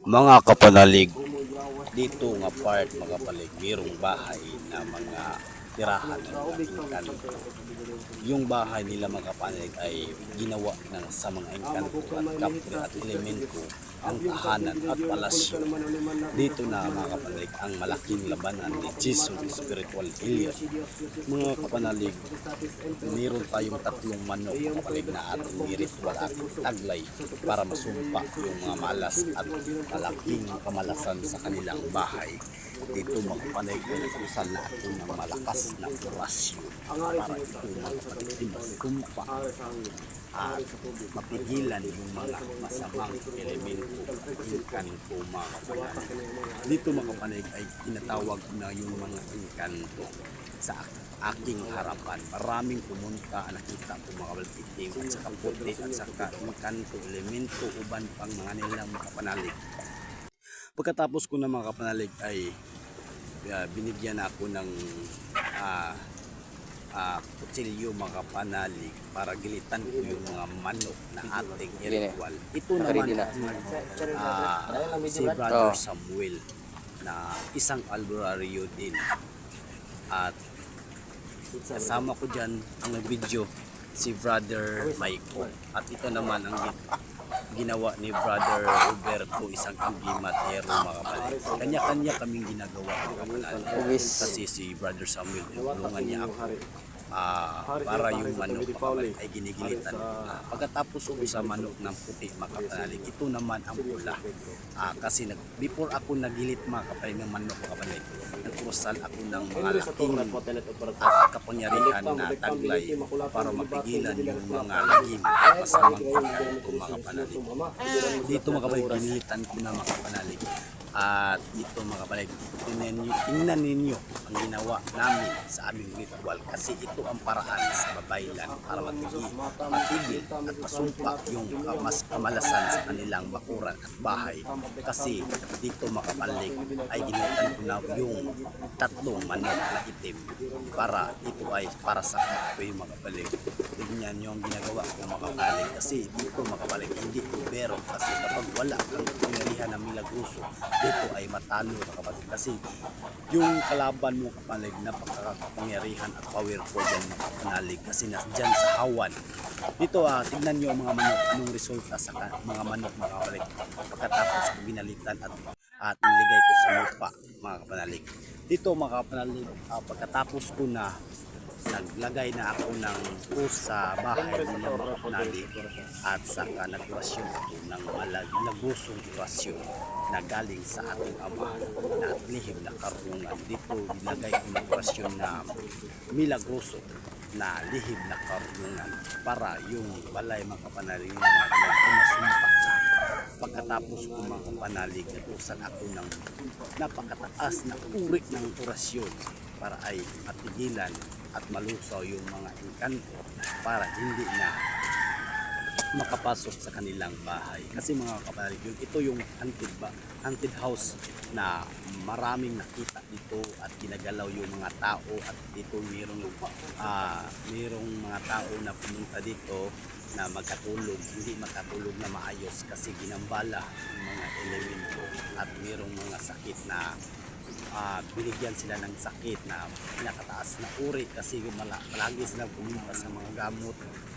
Mga kapanalig, dito nga part mga kapalig, mayroong bahay na mga tirahan ng mga engkanto. Yung bahay nila mga kapanalig ay ginawa ng sa mga engkanto at kapre at elemento ng tahanan at palasyo. Dito na mga kapanalig ang malaking labanan ni Jesus Spiritual Healer. Mga kapanalig, mayroon tayong tatlong manok mga kapanalig na ating ritual ating taglay para masumpa yung mga malas at malaking kamalasan sa kanilang bahay. Dito mga kapanalig ay nag-usal na ako ng malakas na orasyon para ito mga kapanalig masumpa at mapigilan yung mga masamang elemento yung kanto mga kapanalig. Dito mga kapanalig ay tinatawag na yung mga engkanto sa aking harapan. Maraming pumunta, nakita ko mga kapanalig at saka puti at saka engkanto, elemento, uban pang mga nilang mga kapanalig. Pagkatapos ko na mga kapanalig ay binigyan ako ng kutsilyo mga kapanalig para gilitan ko yung mga manok na ating ritual. Ito naman si Brother Samuel na isang albularyo din. At kasama ko dyan ang video si Brother Michael. At ito naman ang ginawa ni Brother Roberto, isang agimatero mga kapanalig. Kanya-kanya kaming ginagawa mga kapanalig. Kasi si Brother Samuel, tulungan niya ako para yung manok mga kapanalig ay ginigilitan. Pagkatapos ko sa manok ng puti mga kapanalig, ito naman ang pula. Kasi before ako nagilit mga kapanalig ng manok mga kapanalig, nagkurusal ako ng mga laking kapangyarihan na taglay para mapigilan yung mga lagim at masamang engkanto mga kapanalig. Dito mga kapanalig, ginilitan ko na mga kapanalig. At dito mga kapanalig, tingnan ninyo ang ginawa namin sa aming ritual kasi ito ang paraan sa babaylan para matigil at masumpa yung mas kamalasan sa kanilang bakuran at bahay. Kasi dito mga kapanalig ay ginilitan ko na yung tatlong manok na itim para ito ay para sa kapoy mga kapanalig. Tignan nyo ang ginagawa ko mga kapanalig kasi dito mga kapanalig hindi ibero kasi kapag wala kang pangyarihan ng milagruso dito ay matalo mga kapanalig kasi yung kalaban mo kapanalig napakakapangyarihan at powerful yan mga kapanalig kasi nasdyan sa hawan. Dito tignan nyo ang mga manok anong resulta sa mga manok mga kapanalig pagkatapos ko binalitan at niligay ko sa lupa mga kapanalig. Dito mga kapanalig pagkatapos ko na naglagay na ako ng post sa bahay ng mga kapanalig at saka nag-orasyon ako ng malagusong orasyon na galing sa ating Ama na at lihim na karungan. Dito nilagay ko ng orasyon na milagroso na lihim na karungan para yung balay mga kapanalig na masumpa. Pagkatapos ko mga kapanalig, nag-usal ako ng napakataas na uri ng orasyon para ay matigilan at malusaw yung mga engkanto para hindi na makapasok sa kanilang bahay. Kasi mga kapanalig, ito yung haunted house na maraming nakita dito at ginagalaw yung mga tao at dito mayroong mga tao na pumunta dito na magkatulog, hindi makatulog na maayos kasi ginambala yung mga elemento at mayroong mga sakit na binigyan sila ng sakit na pinakataas na uri kasi palagi sila pumunta sa mga gamot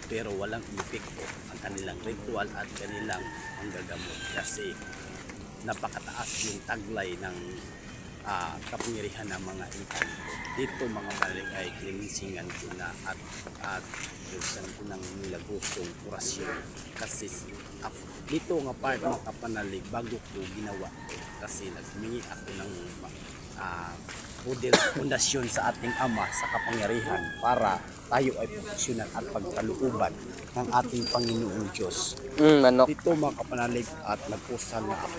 pero walang epekto ang kanilang ritual at kanilang manggagamot kasi napakataas yung taglay ng kapangyarihan ng mga engkanto. Dito mga kapanalig ay cleansingan ko na at usan ko ng milagusong orasyon kasi dito nga part mga kapanalig bago ko ginawa kasi nagmingi ako ng pundasyon sa ating Ama sa kapangyarihan para tayo ay proteksyonan at pagkalooban ng ating Panginoong Diyos. Dito mga kapanalig at nag-usal na ako